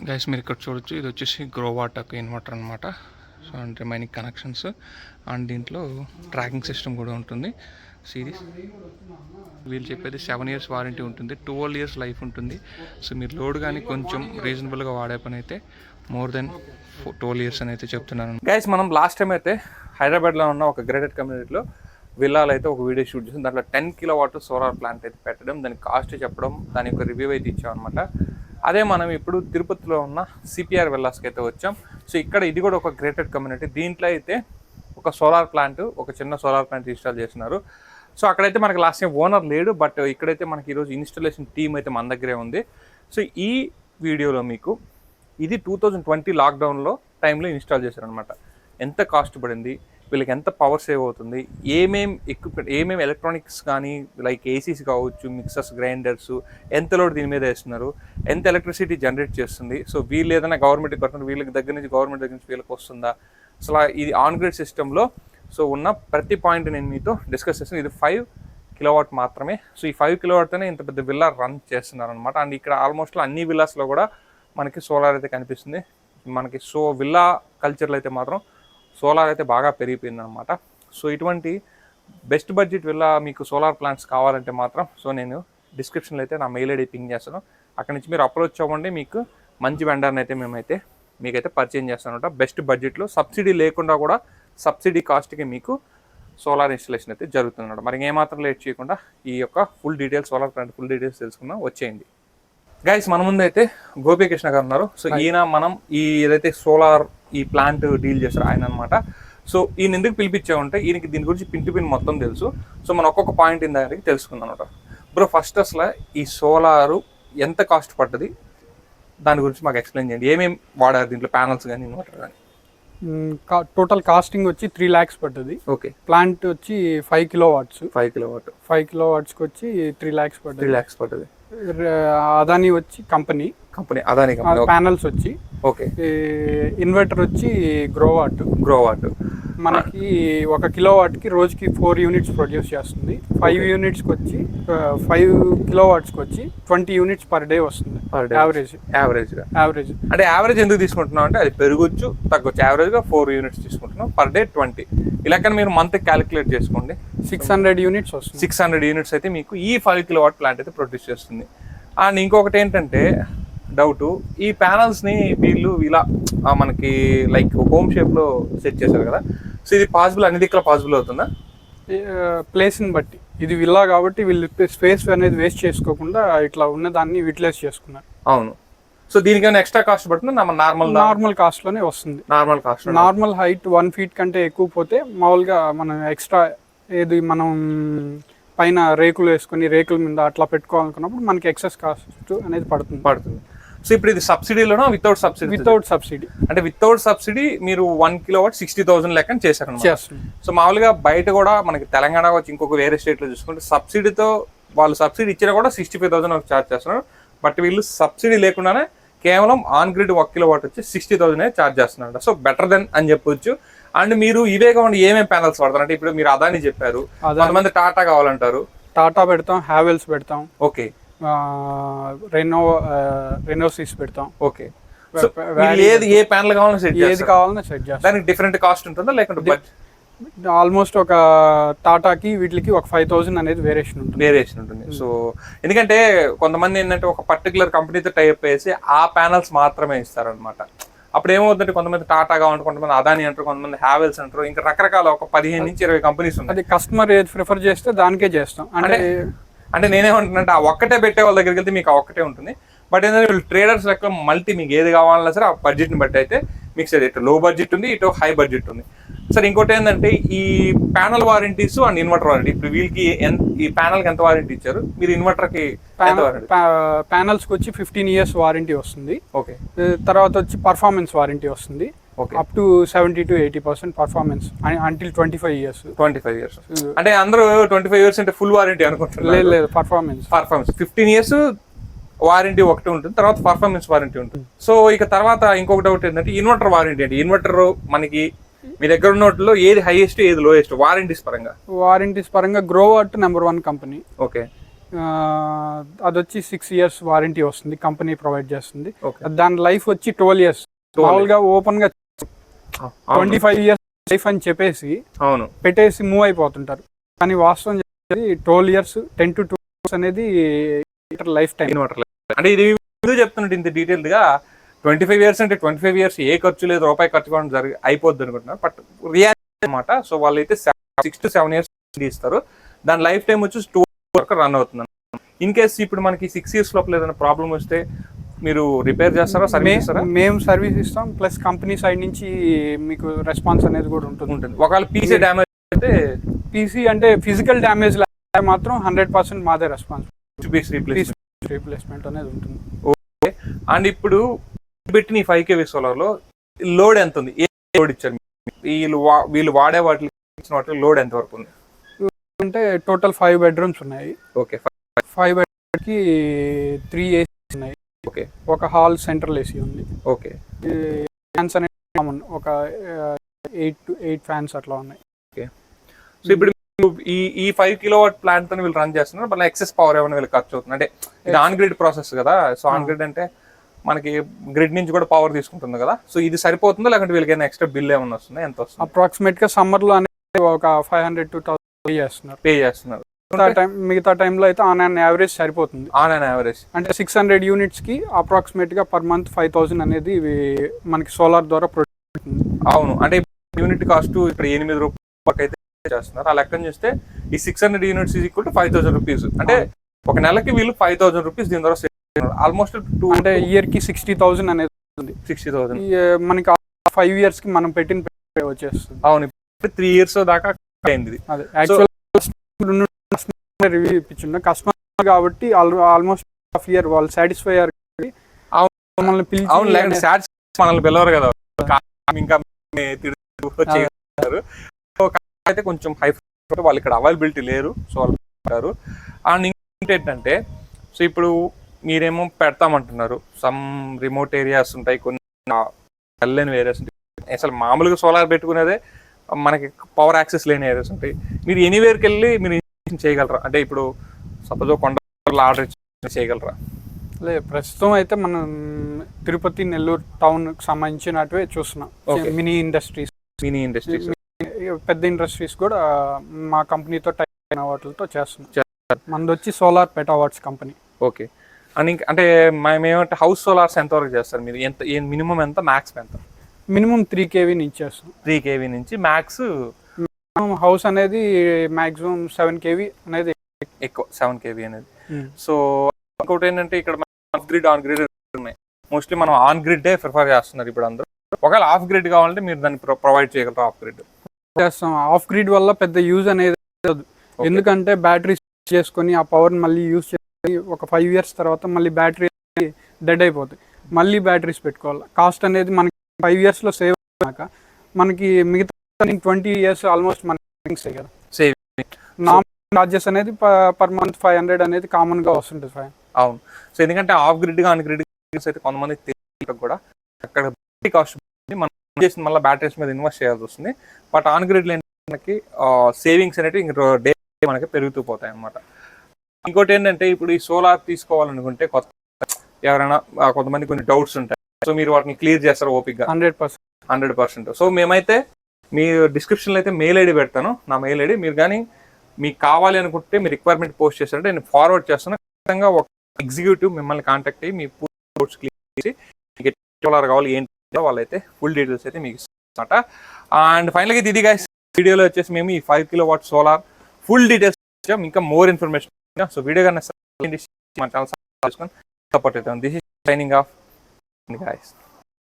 Guys మీరు ఇక్కడ చూడొచ్చు, ఇది వచ్చేసి గ్రోవాటక్ ఇన్వర్టర్ అనమాట. సో అంటే మైనింగ్ కనెక్షన్స్ అండ్ దీంట్లో ట్రాకింగ్ సిస్టమ్ కూడా ఉంటుంది. సిరీస్ వీళ్ళు చెప్పేది 7 years వారంటీ ఉంటుంది, 12 years లైఫ్ ఉంటుంది. సో మీరు లోడ్ కానీ కొంచెం రీజనబుల్గా వాడే పని అయితే మోర్ దెన్ 12 years అని అయితే చెప్తున్నాను. గైస్ మనం లాస్ట్ టైం అయితే హైదరాబాద్లో ఉన్న ఒక గ్రేటెడ్ కమ్యూనిటీలో విల్లాలో అయితే ఒక వీడియో షూట్ చేసాం. దాంట్లో 10 kilowatt సోలార్ ప్లాంట్ అయితే పెట్టడం, దాని కాస్ట్ చెప్పడం, దాని యొక్క రివ్యూ అయితే ఇచ్చామన్నమాట. అదే మనం ఇప్పుడు తిరుపతిలో ఉన్న సిపిఆర్ విల్లాస్కి అయితే వచ్చాం. సో ఇక్కడ ఇది కూడా ఒక గ్రేటెడ్ కమ్యూనిటీ. దీంట్లో అయితే ఒక సోలార్ ప్లాంట్, ఒక చిన్న సోలార్ ప్లాంట్ ఇన్స్టాల్ చేస్తున్నారు. సో అక్కడైతే మనకి లాస్ట్ టైం ఓనర్ లేడు, బట్ ఇక్కడైతే మనకి ఈరోజు ఇన్స్టాలేషన్ టీమ్ అయితే మన దగ్గరే ఉంది. సో ఈ వీడియోలో మీకు ఇది 2020 లాక్డౌన్లో టైంలో ఇన్స్టాల్ చేశారనమాట. ఎంత కాస్ట్ పడింది, వీళ్ళకి ఎంత పవర్ సేవ్ అవుతుంది, ఏమేమి ఎక్విప్మెంట్, ఏమేమి ఎలక్ట్రానిక్స్ కానీ లైక్ ఏసీస్ కావచ్చు, మిక్సర్స్, గ్రైండర్స్, ఎంత లోడ్ దీని మీద వేస్తున్నారు, ఎంత ఎలక్ట్రిసిటీ జనరేట్ చేస్తుంది. సో వీళ్ళు ఏదైనా గవర్నమెంట్కి కడుతున్నారు, వీళ్ళకి దగ్గర నుంచి గవర్నమెంట్ దగ్గర నుంచి వీళ్ళకి వస్తుందా, అసలు ఇది ఆన్ గ్రిడ్ సిస్టంలో సో ఉన్న ప్రతి పాయింట్ నేను మీతో డిస్కస్ చేస్తాను. ఇది 5 kilowatt మాత్రమే. సో ఈ 5 kilowattతోనే ఇంత పెద్ద విల్లా రన్ చేస్తున్నారు అనమాట. అండ్ ఇక్కడ ఆల్మోస్ట్ అన్ని విల్లాస్లో కూడా మనకి సోలార్ అయితే కనిపిస్తుంది. మనకి సో విల్లా కల్చర్లో అయితే మాత్రం సోలార్ అయితే బాగా పెరిగిపోయింది అనమాట. సో ఇటువంటి బెస్ట్ బడ్జెట్ విల్లా మీకు సోలార్ ప్లాంట్స్ కావాలంటే మాత్రం సో నేను డిస్క్రిప్షన్లో అయితే నా మెయిల్ ఐడి పింగ్ చేస్తాను. అక్కడి నుంచి మీరు అప్రోచ్ అవ్వండి. మీకు మంచి వెండర్ని అయితే మేమైతే మీకైతే పరిచయం చేస్తాను అనమాట. బెస్ట్ బడ్జెట్లో సబ్సిడీ లేకుండా కూడా సబ్సిడీ కాస్ట్కి మీకు సోలార్ ఇన్స్టలేషన్ అయితే జరుగుతుందన్నమాట. మరి ఏమాత్రం లేట్ చేయకుండా ఈ యొక్క full details, solar plant full details తెలుసుకుందాం, వచ్చేయండి. గైస్ మన ముందు అయితే గోపీకృష్ణ గారు ఉన్నారు. సో ఈయన మనం ఈ ఏదైతే సోలార్ ఈ ప్లాంట్ డీల్ చేస్తారు ఆయన అనమాట. సో ఈయన ఎందుకు పిలిపించామంటే ఈయనకి దీని గురించి పిన్ టు పిన్ మొత్తం తెలుసు. సో మనం ఒక్కొక్క పాయింట్ ఇన్ దగ్గరికి తెలుసుకుందాం అనమాట. బ్రో ఫస్ట్ అసలు ఈ సోలారు ఎంత కాస్ట్ పడ్డది, దాని గురించి మాకు ఎక్స్ప్లెయిన్ చేయండి. ఏమేమి వాడారు దీంట్లో, ప్యానల్స్ కానీ ఇన్వర్టర్ కానీ? టోటల్ కాస్టింగ్ వచ్చి 3 lakhs పడ్డది. ఓకే. ప్లాంట్ వచ్చి 5 kilowatts. 5 kilowatt 5 kilowatts కి వచ్చి 3 lakhs పడ్డది. 3 lakhs పడ్డది. అదాని వచ్చి కంపెనీ అదాని కంపెనీ. ప్యానల్స్ వచ్చి ఓకే. ఇన్వర్టర్ వచ్చి గ్రోవాట్ మనకి 1 kilowatt కి రోజుకి 4 units ప్రొడ్యూస్ చేస్తుంది. 5 units కి వచ్చి 5 kilowatts కి వచ్చి 20 units per day వస్తుంది. యావరేజ్ అంటే యావరేజ్ ఎందుకు తీసుకుంటున్నాం అంటే అది పెరగొచ్చు తగ్గొచ్చు. యావరేజ్ గా 4 units తీసుకుంటున్నాం పర్ డే 20. ఇలా మీరు మంత్ క్యాలిక్యులేట్ చేసుకోండి, 600 units వస్తుంది. 600 units అయితే మీకు ఈ 5 kilowatt ప్లాంట్ అయితే ప్రొడ్యూస్ చేస్తుంది. అండ్ ఇంకొకటి ఏంటంటే డౌట్, ఈ ప్యానల్స్ని వీళ్ళు ఇలా మనకి లైక్ హోమ్ షేప్లో సెట్ చేశారు కదా. సో ఇది పాసిబుల్, అన్ని దిక్కుల పాసిబుల్ అవుతుందా? ప్లేస్ని బట్టి. ఇది విల్లా కాబట్టి వీళ్ళు స్పేస్ అనేది వేస్ట్ చేసుకోకుండా ఇట్లా ఉన్న దాన్ని యూటిలైజ్ చేసుకున్నారు. అవును. సో దీనికైనా ఎక్స్ట్రా కాస్ట్ పడుతుంది? నార్మల్ కాస్ట్లోనే వస్తుంది. నార్మల్ హైట్ 1 feet కంటే ఎక్కువ పోతే మామూలుగా మనం ఎక్స్ట్రా ఏది మనం పైన రేకులు వేసుకొని రేకుల మీద అట్లా పెట్టుకోవాలనుకున్నప్పుడు మనకి ఎక్సెస్ కాస్ట్ అనేది పడుతుంది. సో ఇప్పుడు ఇది సబ్సిడీలోనా వితౌట్ సబ్సిడీ? Without subsidy. అంటే వితౌట్ సబ్సిడీ మీరు 1 kilowatt 60,000 లెక్కన చేశారు. సో మామూలుగా బయట కూడా మనకి తెలంగాణ వచ్చి ఇంకొక వేరే స్టేట్లో చూసుకుంటే సబ్సిడీతో వాళ్ళు సబ్సిడీ ఇచ్చినా కూడా 65,000 ఛార్జ్ చేస్తున్నారు. బట్ వీళ్ళు సబ్సిడీ లేకుండానే కేవలం ఆన్ గ్రిడ్ 1 kilowatt వచ్చి 60,000 ఛార్జ్ చేస్తున్నారు. సో బెటర్ దెన్ అని చెప్పొచ్చు. అండ్ మీరు ఇవే కాకుండా ఏమేమి ప్యానల్స్ వాడతారు అంటే ఇప్పుడు మీరు అదాని చెప్పారు, కొంతమంది టాటా కావాలంటారు. టాటా పెడతాం, హ్యావెల్స్ పెడతాం. ఓకే. రెనోసిస్ పెడతాం. ఓకే. ఏ ప్యానల్ కావాలన్నా సెట్ చేస్తాం. దానికి డిఫరెంట్ కాస్ట్ ఉంటుందా లేకుంటే ఆల్మోస్ట్ ఒక టాటాకి వీటికి ఒక 5,000 అనేది వేరియేషన్ ఉంటుంది. సో ఎందుకంటే కొంతమంది ఏంటంటే ఒక పర్టికులర్ కంపెనీతో టైప్ వేసి ఆ ప్యానల్స్ మాత్రమే ఇస్తారనమాట. అప్పుడు ఏమవుతుందంటే కొంతమంది టాటా కావాలంటే, కొంతమంది అదాని అంటారు, కొంతమంది హ్యావెల్స్ అంటారు, ఇంకా రకరకాల ఒక 15 నుంచి 20 కంపెనీస్ ఉన్నాయి. అది కస్టమర్ ఏది ప్రిఫర్ చేస్తే దానికే చేస్తాం. అంటే నేనేమంటున్నానంటే ఆ ఒక్కటే పెట్టే వాళ్ళ దగ్గరికి వెళ్తే మీకు ఆ ఒక్కటే ఉంటుంది. బట్ ఏంటంటే వీళ్ళు ట్రేడర్స్ లెక్క మల్టీ మీకు ఏది కావాలన్నా సరే ఆ బడ్జెట్ని బట్టి అయితే మీకు సరే ఇటు లో బడ్జెట్ ఉంది, ఇటు హై బడ్జెట్ ఉంది. సరే ఇంకోటి ఏంటంటే ఈ panel warranties and inverter warranty. ఇప్పుడు వీళ్ళకి ఈ ప్యానల్కి ఎంత వారంటీ ఇచ్చారు, మీరు ఇన్వర్టర్కి? ప్యానల్స్కి వచ్చి 15 years వారంటీ వస్తుంది. ఓకే. తర్వాత వచ్చి పర్ఫార్మెన్స్ వారంటీ వస్తుంది. Up to 70 to 80% performance until 25 years. అంటే అందరూ 25 years అంటే ఫుల్ వారంటీ అనుకుంటున్నారు. లేదు, పర్ఫార్మెన్స్ 15 years వారంటీ ఒకటి ఉంటుంది, తర్వాత పర్ఫార్మెన్స్ వారంటీ ఉంటుంది. సో ఇక తర్వాత ఇంకొక డౌట్ ఏంటంటే ఇన్వర్టర్ వారంటీ అంటే ఇన్వర్టర్ మనకి మీ దగ్గర ఉన్న వాటిలో ఏది హైయెస్ట్ ఏది లోయెస్ట్ వారంటీస్ పరంగా? గ్రోవాట్ నెంబర్ 1 కంపెనీ. ఓకే. అది వచ్చి 6 years వారంటీ వస్తుంది, కంపెనీ ప్రొవైడ్ చేస్తుంది. ఓకే. దాని లైఫ్ వచ్చి 12 years. మామూలుగా ఓపెన్ గా 25 years లైఫ్ అని చెప్పేసి అవును పెట్టేసి మూవ్ అయిపోతుంటారు, కానీ వాస్తవం చెప్పేది 12 years, 10 to 12 years అనేది లైఫ్ టైం. అంటే ఇది చెప్తున్నట్టు ఇంత డీటెయిల్డ్ గా 25 years అంటే 25 years ఏ ఖర్చు లేదు, రూపాయి ఖర్చు కూడా అయిపోద్ది అనుకుంటున్నారు. బట్ రియాలిటీ అనమాట. సో వాళ్ళు అయితే 6 to 7 years ఇస్తారు. దాని లైఫ్ టైం వచ్చి 2 వరకు రన్ అవుతుంది. ఇన్ కేస్ ఇప్పుడు మనకి 6 years లోపల ఏదైనా ప్రాబ్లమ్ వస్తే మీరు రిపేర్ చేస్తారా, సర్వీస్ చేస్తారా? మేము సర్వీస్ ఇస్తాం, ప్లస్ కంపెనీ సైడ్ నుంచి మీకు రెస్పాన్స్ అనేది కూడా ఉంటుంది. ఒకవేళ పీసీ డ్యామేజ్ అయితే, పీసీ అంటే ఫిజికల్ డ్యామేజ్ మాత్రం 100% మాదే రెస్పాన్స్, పీస్ రీప్లేస్మెంట్ అనేది ఉంటుంది. ఓకే. అండ్ ఇప్పుడు పెట్టిన ఈ 5 kV సోలార్ లో లోడ్ ఎంత ఉంది, ఏ లోడ్ ఇచ్చారు వీళ్ళు వాడే వాటికి ఇచ్చిన వాటికి లోడ్ ఎంత వరకు ఉంది? అంటే టోటల్ 5 bedrooms ఉన్నాయి. ఓకే. 5 bedrooms కి 3 AC ఉన్నాయి. ఓకే. ఒక హాల్ సెంట్రల్ ఏసీ ఉంది. ఓకే. ఫ్యాన్స్ అనేది కామన్, ఒక 8 ఫ్యాన్స్ అట్లా ఉన్నాయి. ఓకే. సో ఇప్పుడు ఈ 5 kilowatt ప్లాంట్ తో వీళ్ళు రన్ చేస్తున్నారు, మళ్ళీ ఎక్సెస్ పవర్ ఏమైనా వీళ్ళు ఖర్చు అవుతుంది? అంటే ఇది ఆన్ గ్రిడ్ ప్రాసెస్ కదా. సో ఆన్ గ్రిడ్ అంటే మనకి గ్రిడ్ నుంచి కూడా పవర్ తీసుకుంటుంది కదా. సో ఇది సరిపోతుందా, లేకుంటే వీళ్ళకి ఏమైనా ఎక్స్ట్రా బిల్ ఏమైనా వస్తుంది? ఎంత వస్తుంది అప్రాక్సిమేట్ గా? సమ్మర్ లో అనేది ఒక 500 to 1000 పే చేస్తున్నారు. మిగతా టైంలో అయితే ఆన్ అండ్ యావరేజ్ సరిపోతుంది. ఆన్ అండ్ యావరేజ్ అంటే 600 units కి అప్రాక్సిమేట్ గా పర్ మంత్ 5000 అనేది మనకి సోలార్ ద్వారా ప్రొడ్యూస్ అవుతుంది. అవును. అంటే యూనిట్ కాస్ట్ ఇక్కడ 8 రూపాయలకి అయితే చేస్తున్నారు. ఆ లెక్కన చూస్తే ఈ 600 units is equal to 5000 rupees. అంటే ఒక నెలకి వీళ్ళు 5000 rupees దీని ద్వారా ఆల్మోస్ట్ అంటే ఇయర్ కి 60,000 అనేది ఉంది. 60,000 మనకి 5 years కి మనం పెట్టిన వచ్చేస్తుంది. అవును. 3 years దాకా అయింది. అదే యాక్చువల్ రివ్యూ ఇప్పించున్నా కస్టమర్ కాబట్టి ఆల్మోస్ట్ హాఫ్ ఇయర్ వాళ్ళు సాటిస్ఫై అయ్యారు. మనల్ని పిలవరు కదా, ఇంకా అయితే కొంచెం హై వాళ్ళు ఇక్కడ అవైలబిలిటీ లేరు. సో వాళ్ళు అండ్ ఇంకేంటంటే, సో ఇప్పుడు మీరేమో పెడతామంటున్నారు, సమ్ రిమోట్ ఏరియాస్ ఉంటాయి, కొన్ని వెళ్ళని ఏరియాస్ ఉంటాయి. అసలు మామూలుగా సోలార్ పెట్టుకునేదే మనకి పవర్ యాక్సెస్ లేని ఏరియాస్ ఉంటాయి. మీరు ఎనీవేర్కి వెళ్ళి మీరు చేయగలరా? అంటే ఇప్పుడు సపోజ్ కొండలో ఆర్డర్ చేయగలరా? లేదు, ప్రస్తుతం అయితే మనం తిరుపతి, నెల్లూరు టౌన్ సంబంధించినట్టువే చూస్తున్నాం. మినీ ఇండస్ట్రీస్ పెద్ద ఇండస్ట్రీస్ కూడా మా కంపెనీతో టైప్ అయిన వాటితో చేస్తున్నాం. మనది వచ్చి సోలార్ పెటావాట్స్ కంపెనీ. ఓకే. అండ్ ఇంకా అంటే మేమేమంటే హౌస్ సోలార్స్ ఎంతవరకు చేస్తారు మీరు? ఎంత మినిమం ఎంత, మ్యాక్స్ ఎంత? మినిమం 3 kV నుంచి చేస్తాం. 3 kV నుంచి మ్యాక్స్ హౌస్ అనేది మాక్సిమం 7 kV అనేది ఎక్కువ. 7 kV అనేది. సో ఇంకోటి ఏంటంటే ఇక్కడ ఆఫ్ గ్రిడ్, ఆన్ గ్రిడ్ ఉన్నాయి. మోస్ట్లీ మనం ఆన్ గ్రిడ్ ప్రిఫర్ చేస్తున్నారు ఇప్పుడు అందరూ. ఒకవేళ ఆఫ్ గ్రిడ్ కావాలంటే మీరు దాన్ని ప్రొవైడ్ చేయగలరు? ఆఫ్ గ్రిడ్ చేస్తాం. ఆఫ్ గ్రిడ్ వల్ల పెద్ద యూజ్ అనేది లేదు, ఎందుకంటే బ్యాటరీస్ చేసుకొని ఆ పవర్ మళ్ళీ యూజ్ చేసి ఒక 5 years తర్వాత మళ్ళీ బ్యాటరీ డెడ్ అయిపోతాయి, మళ్ళీ బ్యాటరీస్ పెట్టుకోవాలి. కాస్ట్ అనేది మనకి 5 years లో సేవ్ అయ్యాక మనకి మిగతా 20 years ఆల్మోస్ట్ మనకి కదా సేవింగ్. నార్మల్ చార్జెస్ అనేది పర్ మంత్ 500 అనేది కామన్ గా వస్తుంటుంది. అవును. సో ఎందుకంటే ఆఫ్ గ్రిడ్ గా ఆన్ గ్రిడ్ అయితే కొంతమంది కూడా అక్కడ కాస్ట్ మనం చేసిన మళ్ళీ బ్యాటరీస్ మీద ఇన్వెస్ట్ చేయాల్సి వస్తుంది. బట్ ఆన్ గ్రిడ్ మనకి సేవింగ్స్ అనేవి ఇంక డే మనకి పెరుగుతూ పోతాయి అన్నమాట. ఇంకోటి ఏంటంటే, ఇప్పుడు ఈ సోలార్ తీసుకోవాలనుకుంటే కొత్త ఎవరైనా కొంతమంది కొన్ని డౌట్స్ ఉంటాయి. సో మీరు వాటిని క్లియర్ చేస్తారు ఓపిక్గా? 100%. సో మేమైతే మీ డిస్క్రిప్షన్లో అయితే మెయిల్ ఐడి పెడతాను, నా మెయిల్ ఐడి. మీరు కానీ మీకు కావాలి అనుకుంటే మీ రిక్వైర్మెంట్ పోస్ట్ చేస్తారంటే నేను ఫార్వర్డ్ చేస్తాను. ఖచ్చితంగా ఒక ఎగ్జిక్యూటివ్ మిమ్మల్ని కాంటాక్ట్ అయ్యి మీ డౌట్స్ క్లియర్ చేసి మీకు సోలార్ కావాలి ఏంటి వాళ్ళైతే ఫుల్ డీటెయిల్స్ అయితే మీకు ఇస్తారన్నమాట. అండ్ ఫైనల్గా ఇది గైస్, వీడియోలో వచ్చేసి మేము ఈ 5 kilowatt సోలార్ ఫుల్ డీటెయిల్స్ ఇచ్చాం. ఇంకా మోర్ ఇన్ఫర్మేషన్, సో వీడియో కానీ మన ఛానల్ సబ్స్క్రైబ్ చేసుకొని సపోర్ట్ అవుతాం. This is signing off guys.